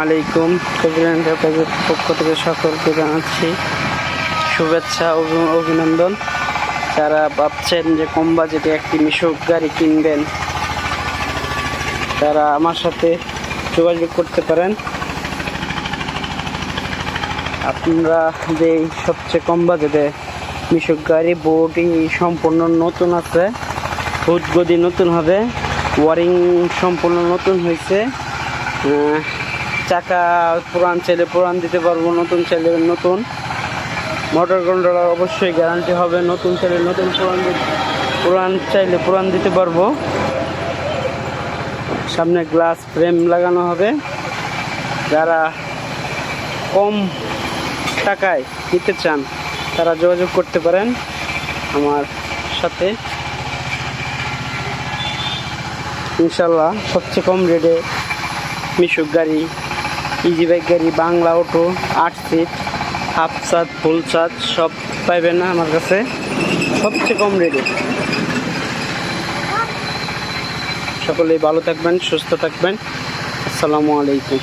আলাইকুম। কবির এন্টারপ্রাইজের পক্ষ থেকে সকলকে জানাচ্ছি শুভেচ্ছা ও অভিনন্দন। যারা ভাবছেন যে কম বাজেটে একটি মিশুক গাড়ি কিনবেন, তারা আমার সাথে যোগাযোগ করতে পারেন। আপনারা যে সবচেয়ে কম বাজেটে মিশুক গাড়ি, বোর্ডটি সম্পূর্ণ নতুন আছে, হুদগদি নতুন হবে, ওয়ারিং সম্পূর্ণ নতুন হয়েছে। চাকা পুরান চাইলে পুরান দিতে পারবো, নতুন চাইলে নতুন। মোটর কন্ট্রোলার অবশ্যই গ্যারান্টি হবে, নতুন চাইলে নতুন, পুরান চাইলে পুরান দিতে পারবো। সামনে গ্লাস ফ্রেম লাগানো হবে। যারা কম টাকায় নিতে চান তারা যোগাযোগ করতে পারেন আমার সাথে। ইনশাল্লাহ সবচেয়ে কম রেটে মিশুক গাড়ি, ইজি বাইক গাড়ি, বাংলা অটো, 8 সিট, হাফ ছাদ, ফুল ছাদ সব পাইবেন না আমার কাছে সবচেয়ে কম রেটে। সকলেই ভালো থাকবেন, সুস্থ থাকবেন। আসসালামু আলাইকুম।